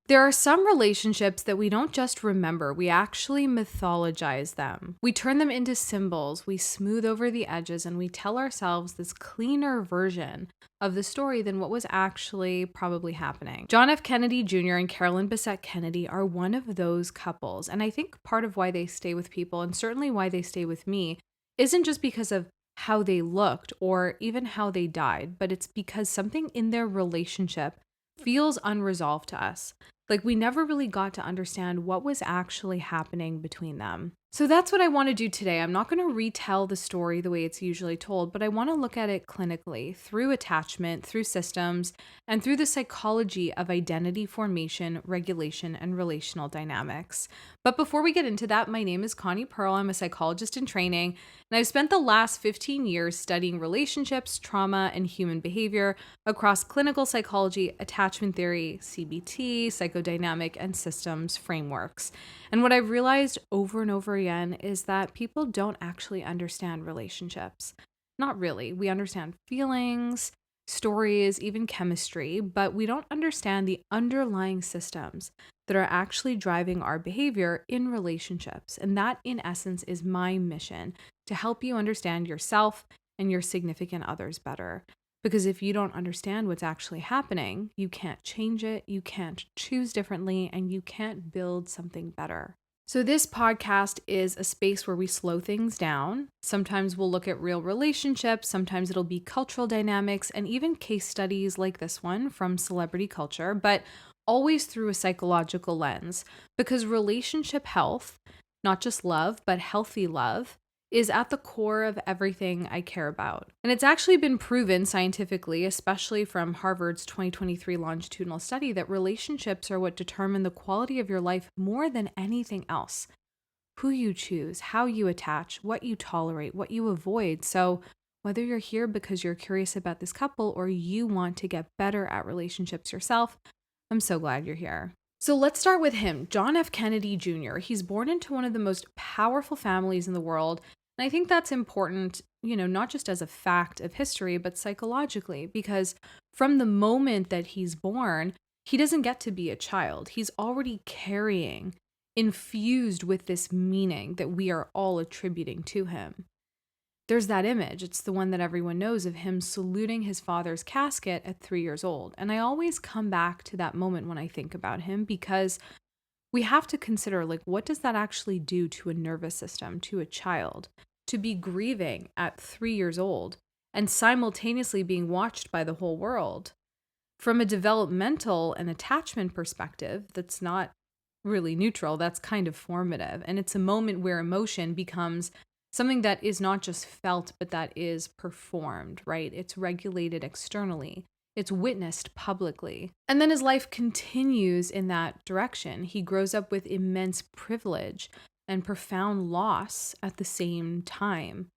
There are some relationships that we don't just remember, we actually mythologize them. We turn them into symbols, we smooth over the edges, and we tell ourselves this cleaner version of the story than what was actually probably happening. John F. Kennedy Jr. and Carolyn Bessette Kennedy are one of those couples, and I think part of why they stay with people, and certainly why they stay with me, isn't just because of how they looked or even how they died, but it's because something in their relationship feels unresolved to us. Like we never really got to understand what was actually happening between them. So that's what I want to do today. I'm not going to retell the story the way it's usually told, but I want to look at it clinically through attachment, through systems, and through the psychology of identity formation, regulation, and relational dynamics. But before we get into that, my name is Connie Pearl. I'm a psychologist in training, and I've spent the last 15 years studying relationships, trauma, and human behavior across clinical psychology, attachment theory, CBT, psychodynamic, and systems frameworks. And what I've realized over and over again is that people don't actually understand relationships. Not really. We understand feelings, stories, even chemistry, but we don't understand the underlying systems that are actually driving our behavior in relationships. And that, in essence, is my mission, to help you understand yourself and your significant others better. Because if you don't understand what's actually happening, you can't change it, you can't choose differently, and you can't build something better. So this podcast is a space where we slow things down. Sometimes we'll look at real relationships, sometimes it'll be cultural dynamics, and even case studies like this one from celebrity culture, but always through a psychological lens. Because relationship health, not just love, but healthy love, is at the core of everything I care about. And it's actually been proven scientifically, especially from Harvard's 2023 longitudinal study, that relationships are what determine the quality of your life more than anything else. Who you choose, how you attach, what you tolerate, what you avoid. So whether you're here because you're curious about this couple or you want to get better at relationships yourself, I'm so glad you're here. So let's start with him, John F. Kennedy Jr. He's born into one of the most powerful families in the world. And I think that's important, not just as a fact of history, but psychologically, because from the moment that he's born, he doesn't get to be a child. He's already carrying, infused with this meaning that we are all attributing to him. There's that image. It's the one that everyone knows of him saluting his father's casket at 3 years old. And I always come back to that moment when I think about him because we have to consider, what does that actually do to a nervous system, to a child, to be grieving at 3 years old and simultaneously being watched by the whole world? From a developmental and attachment perspective, that's not really neutral, that's kind of formative. And it's a moment where emotion becomes something that is not just felt, but that is performed, right? It's regulated externally. It's witnessed publicly. And then his life continues in that direction. He grows up with immense privilege and profound loss at the same time.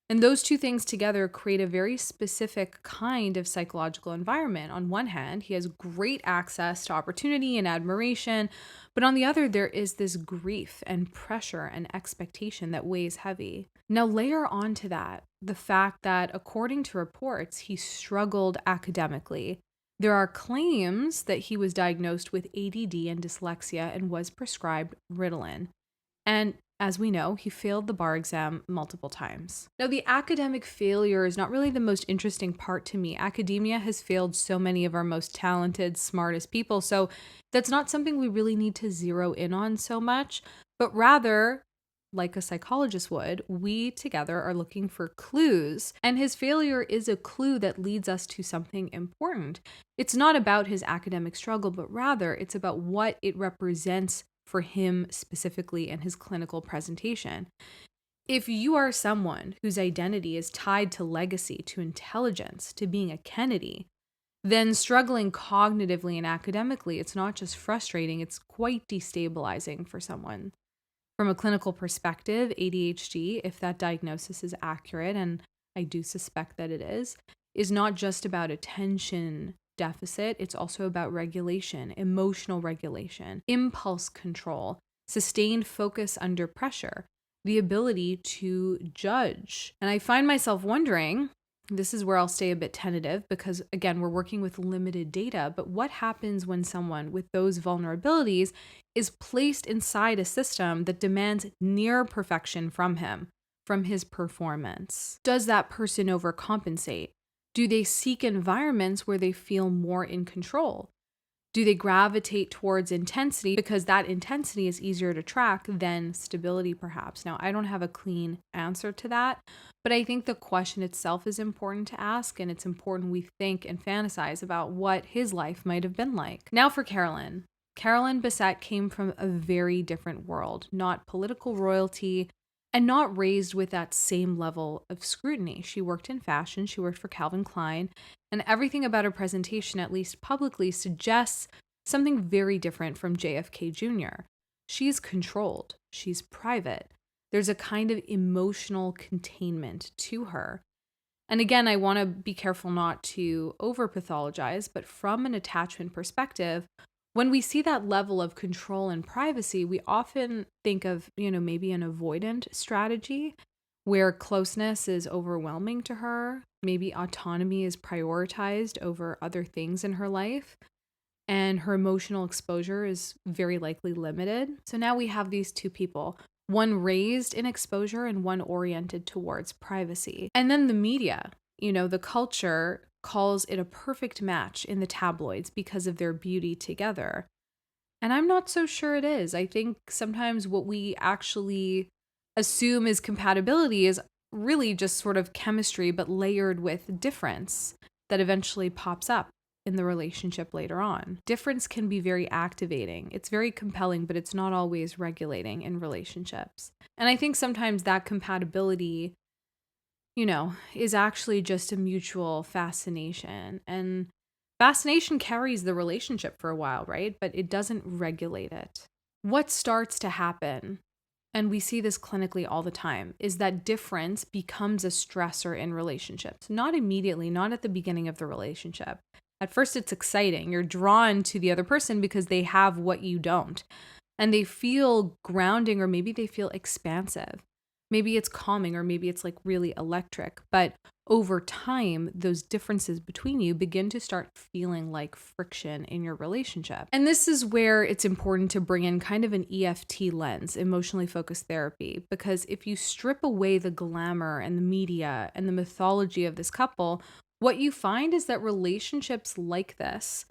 And those two things together create a very specific kind of psychological environment. On one hand, he has great access to opportunity and admiration, but on the other, there is this grief and pressure and expectation that weighs heavy. Now, layer onto that the fact that, according to reports, he struggled academically. There are claims that he was diagnosed with ADD and dyslexia and was prescribed Ritalin. And as we know, he failed the bar exam multiple times. Now, the academic failure is not really the most interesting part to me. Academia has failed so many of our most talented, smartest people, so that's not something we really need to zero in on so much, but rather, like a psychologist would, we together are looking for clues, and his failure is a clue that leads us to something important. It's not about his academic struggle, but rather it's about what it represents for him specifically in his clinical presentation. If you are someone whose identity is tied to legacy, to intelligence, to being a Kennedy, then struggling cognitively and academically, it's not just frustrating, it's quite destabilizing for someone. From a clinical perspective, ADHD, if that diagnosis is accurate, and I do suspect that it is not just about attention deficit, it's also about regulation, emotional regulation, impulse control, sustained focus under pressure, the ability to judge. And I find myself wondering, This is where I'll stay a bit tentative because, again, we're working with limited data. But what happens when someone with those vulnerabilities is placed inside a system that demands near perfection from him, from his performance? Does that person overcompensate? Do they seek environments where they feel more in control? Do they gravitate towards intensity because that intensity is easier to track than stability, perhaps? Now, I don't have a clean answer to that, but I think the question itself is important to ask, and it's important we think and fantasize about what his life might have been like. Now for Carolyn. Carolyn Bessette came from a very different world, not political royalty, and not raised with that same level of scrutiny. She worked in fashion, she worked for Calvin Klein, and everything about her presentation, at least publicly, suggests something very different from JFK Jr. She's controlled, she's private. There's a kind of emotional containment to her. And again, I want to be careful not to over-pathologize, but from an attachment perspective, when we see that level of control and privacy, we often think of, maybe an avoidant strategy where closeness is overwhelming to her. Maybe autonomy is prioritized over other things in her life, and her emotional exposure is very likely limited. So now we have these two people, one raised in exposure and one oriented towards privacy. And then the media, the culture calls it a perfect match in the tabloids because of their beauty together. And I'm not so sure it is. I think sometimes what we actually assume is compatibility is really just sort of chemistry, but layered with difference that eventually pops up in the relationship later on. Difference can be very activating. It's very compelling, but it's not always regulating in relationships. And I think sometimes that compatibility is actually just a mutual fascination. And fascination carries the relationship for a while, right? But it doesn't regulate it. What starts to happen, and we see this clinically all the time, is that difference becomes a stressor in relationships. Not immediately, not at the beginning of the relationship. At first, it's exciting. You're drawn to the other person because they have what you don't. And they feel grounding, or maybe they feel expansive. Maybe it's calming, or maybe it's like really electric. But over time, those differences between you begin to start feeling like friction in your relationship. And this is where it's important to bring in kind of an EFT lens, emotionally focused therapy, because if you strip away the glamour and the media and the mythology of this couple, what you find is that relationships like this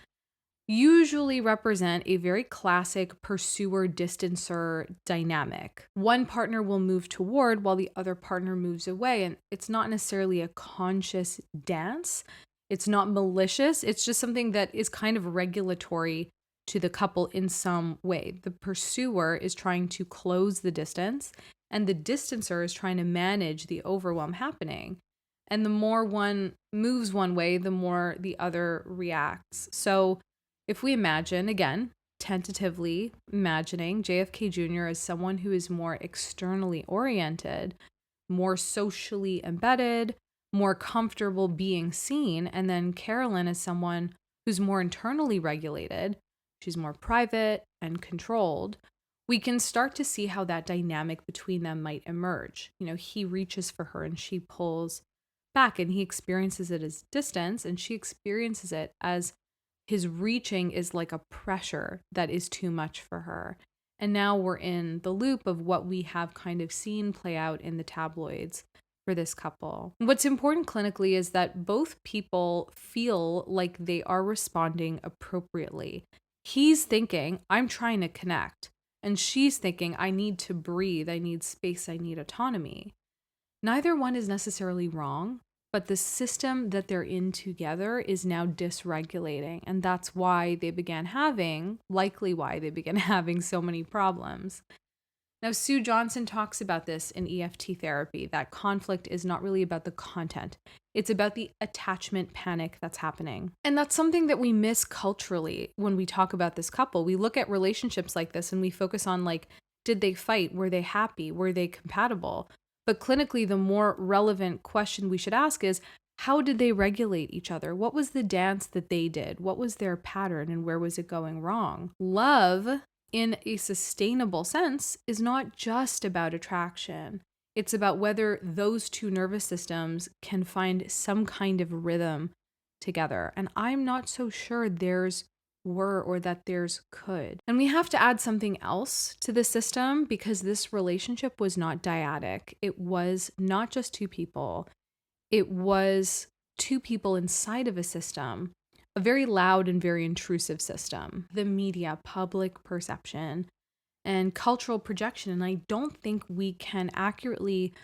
usually represent a very classic pursuer-distancer dynamic. One partner will move toward while the other partner moves away, and it's not necessarily a conscious dance. It's not malicious. It's just something that is kind of regulatory to the couple in some way. The pursuer is trying to close the distance, and the distancer is trying to manage the overwhelm happening. And the more one moves one way, the more the other reacts. So if we imagine, again, tentatively imagining JFK Jr. as someone who is more externally oriented, more socially embedded, more comfortable being seen, and then Carolyn as someone who's more internally regulated, she's more private and controlled, we can start to see how that dynamic between them might emerge. He reaches for her and she pulls back, and he experiences it as distance, and she experiences it as his reaching is like a pressure that is too much for her. And now we're in the loop of what we have kind of seen play out in the tabloids for this couple. What's important clinically is that both people feel like they are responding appropriately. He's thinking, I'm trying to connect. And she's thinking, I need to breathe, I need space, I need autonomy. Neither one is necessarily wrong, but the system that they're in together is now dysregulating. And that's why they began having so many problems. Now, Sue Johnson talks about this in EFT therapy, that conflict is not really about the content. It's about the attachment panic that's happening. And that's something that we miss culturally when we talk about this couple. We look at relationships like this and we focus on did they fight? Were they happy? Were they compatible? But clinically, the more relevant question we should ask is, how did they regulate each other? What was the dance that they did? What was their pattern and where was it going wrong? Love, in a sustainable sense, is not just about attraction. It's about whether those two nervous systems can find some kind of rhythm together. And I'm not so sure theirs were or that theirs could. And we have to add something else to the system because this relationship was not dyadic. It was not just two people, it was two people inside of a system, a very loud and very intrusive system. The media, public perception, and cultural projection. And I don't think we can accurately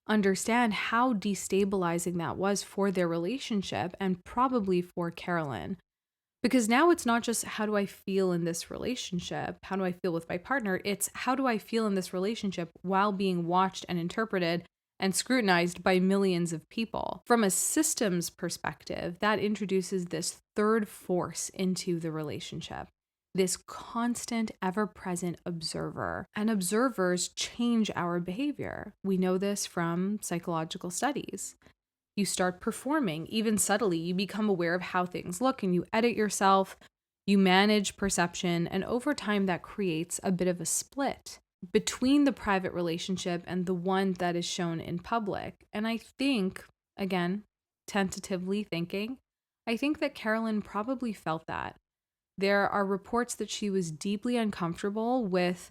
understand how destabilizing that was for their relationship and probably for Carolyn. Because now it's not just how do I feel in this relationship? How do I feel with my partner? It's how do I feel in this relationship while being watched and interpreted and scrutinized by millions of people. From a systems perspective, that introduces this third force into the relationship, this constant, ever-present observer. And observers change our behavior. We know this from psychological studies. You start performing, even subtly. You become aware of how things look and you edit yourself, you manage perception, and over time that creates a bit of a split between the private relationship and the one that is shown in public. And I think, again, tentatively thinking, I think that Carolyn probably felt that. There are reports that she was deeply uncomfortable with,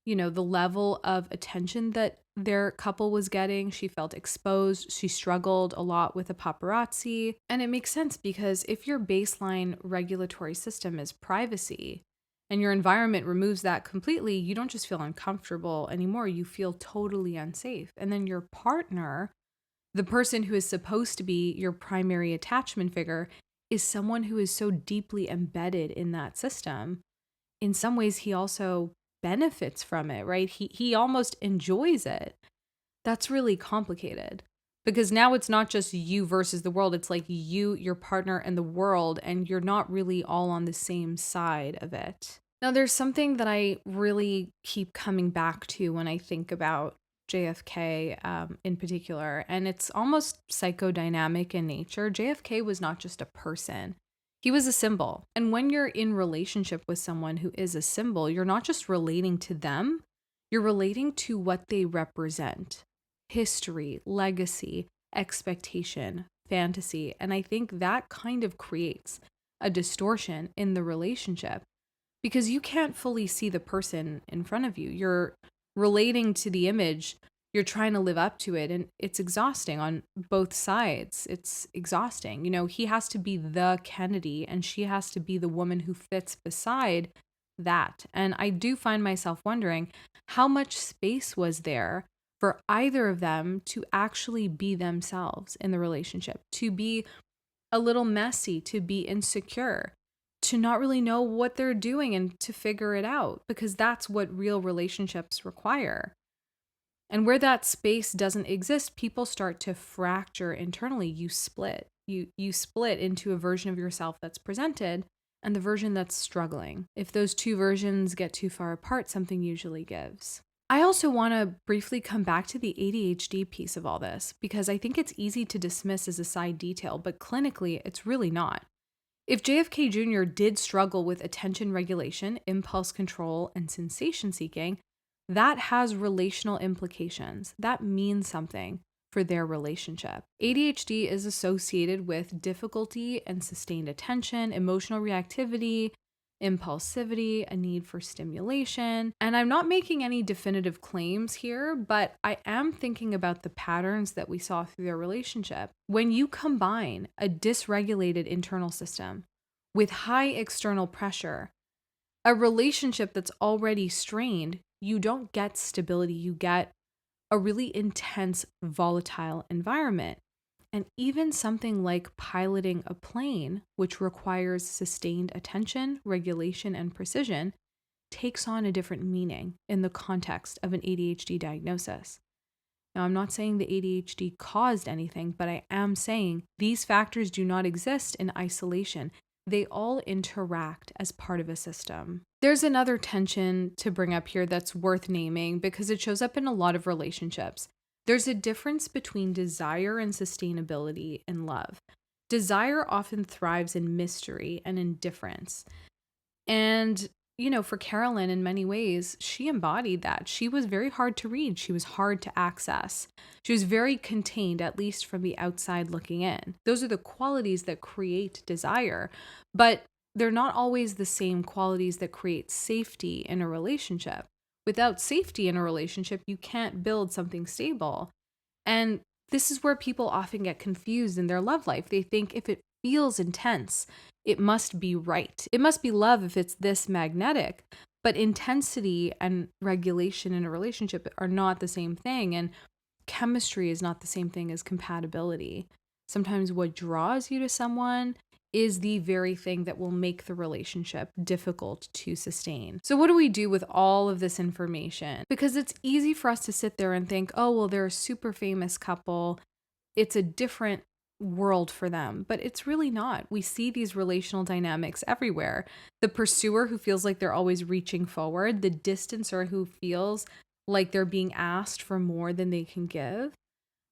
the level of attention that their couple was getting. She felt exposed. She struggled a lot with the paparazzi. And it makes sense because if your baseline regulatory system is privacy and your environment removes that completely, you don't just feel uncomfortable anymore. You feel totally unsafe. And then your partner, the person who is supposed to be your primary attachment figure, is someone who is so deeply embedded in that system. In some ways, he also benefits from it, right? He almost enjoys it. That's really complicated because now it's not just you versus the world. It's like you, your partner, and the world, and you're not really all on the same side of it. Now, there's something that I really keep coming back to when I think about JFK in particular, and it's almost psychodynamic in nature. JFK was not just a person. He was a symbol. And when you're in relationship with someone who is a symbol, you're not just relating to them, you're relating to what they represent. History, legacy, expectation, fantasy. And I think that kind of creates a distortion in the relationship because you can't fully see the person in front of you. You're relating to the image. You're trying to live up to it, and it's exhausting on both sides. It's exhausting. He has to be the Kennedy, and she has to be the woman who fits beside that. And I do find myself wondering how much space was there for either of them to actually be themselves in the relationship, to be a little messy, to be insecure, to not really know what they're doing and to figure it out, because that's what real relationships require. And where that space doesn't exist, people start to fracture internally. You split. You split into a version of yourself that's presented and the version that's struggling. If those two versions get too far apart, something usually gives. I also want to briefly come back to the ADHD piece of all this because I think it's easy to dismiss as a side detail, but clinically, it's really not. If JFK Jr. did struggle with attention regulation, impulse control, and sensation seeking, that has relational implications. That means something for their relationship. ADHD is associated with difficulty and sustained attention, emotional reactivity, impulsivity, a need for stimulation. And I'm not making any definitive claims here, but I am thinking about the patterns that we saw through their relationship. When you combine a dysregulated internal system with high external pressure, a relationship that's already strained, you don't get stability. You get a really intense, volatile environment. And even something like piloting a plane, which requires sustained attention, regulation, and precision, takes on a different meaning in the context of an ADHD diagnosis. Now, I'm not saying the ADHD caused anything, but I am saying these factors do not exist in isolation. They all interact as part of a system. There's another tension to bring up here that's worth naming because it shows up in a lot of relationships. There's a difference between desire and sustainability in love. Desire often thrives in mystery and indifference. And for Carolyn, in many ways, she embodied that. She was very hard to read. She was hard to access. She was very contained, at least from the outside looking in. Those are the qualities that create desire, but they're not always the same qualities that create safety in a relationship. Without safety in a relationship, you can't build something stable. And this is where people often get confused in their love life. They think if it feels intense, it must be right. It must be love if it's this magnetic. But intensity and regulation in a relationship are not the same thing. And chemistry is not the same thing as compatibility. Sometimes what draws you to someone is the very thing that will make the relationship difficult to sustain. So what do we do with all of this information? Because it's easy for us to sit there and think, oh, well, they're a super famous couple. It's a different world for them, but it's really not. We see these relational dynamics everywhere. The pursuer who feels like they're always reaching forward, the distancer who feels like they're being asked for more than they can give.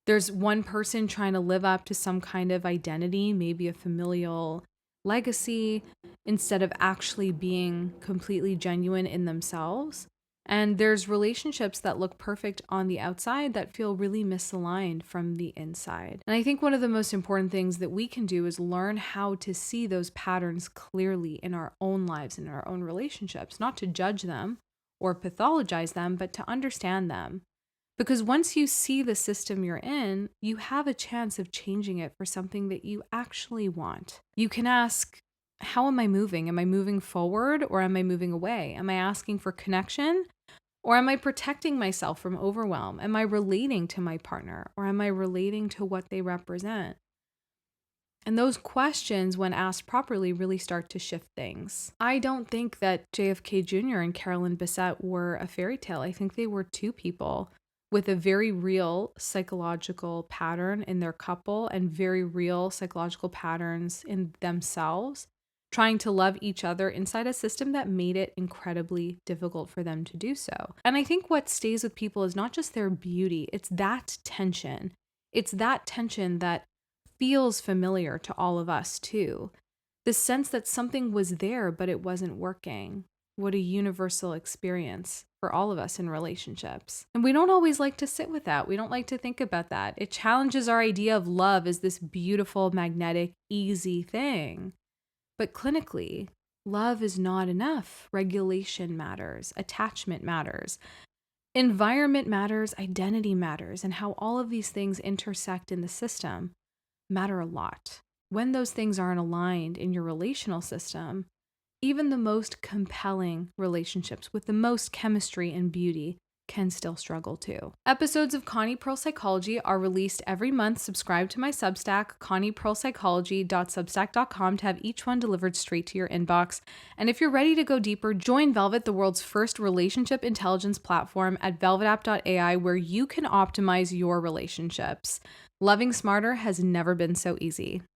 There's one person trying to live up to some kind of identity, maybe a familial legacy, instead of actually being completely genuine in themselves. And there's relationships that look perfect on the outside that feel really misaligned from the inside. And I think one of the most important things that we can do is learn how to see those patterns clearly in our own lives, in our own relationships, not to judge them or pathologize them, but to understand them. Because once you see the system you're in, you have a chance of changing it for something that you actually want. You can ask, how am I moving? Am I moving forward or am I moving away? Am I asking for connection or am I protecting myself from overwhelm? Am I relating to my partner or am I relating to what they represent? And those questions, when asked properly, really start to shift things. I don't think that JFK Jr. and Carolyn Bessette were a fairy tale. I think they were two people with a very real psychological pattern in their couple and very real psychological patterns in themselves, trying to love each other inside a system that made it incredibly difficult for them to do so. And I think what stays with people is not just their beauty, it's that tension. It's that tension that feels familiar to all of us too. The sense that something was there, but it wasn't working. What a universal experience for all of us in relationships. And we don't always like to sit with that. We don't like to think about that. It challenges our idea of love as this beautiful, magnetic, easy thing. But clinically, love is not enough. Regulation matters. Attachment matters. Environment matters. Identity matters. And how all of these things intersect in the system matter a lot. When those things aren't aligned in your relational system, even the most compelling relationships with the most chemistry and beauty can still struggle too. Episodes of Connie Pearl Psychology are released every month. Subscribe to my Substack, conniepearlpsychology.substack.com, to have each one delivered straight to your inbox. And if you're ready to go deeper, join Velvet, the world's first relationship intelligence platform, at velvetapp.ai, where you can optimize your relationships. Loving smarter has never been so easy.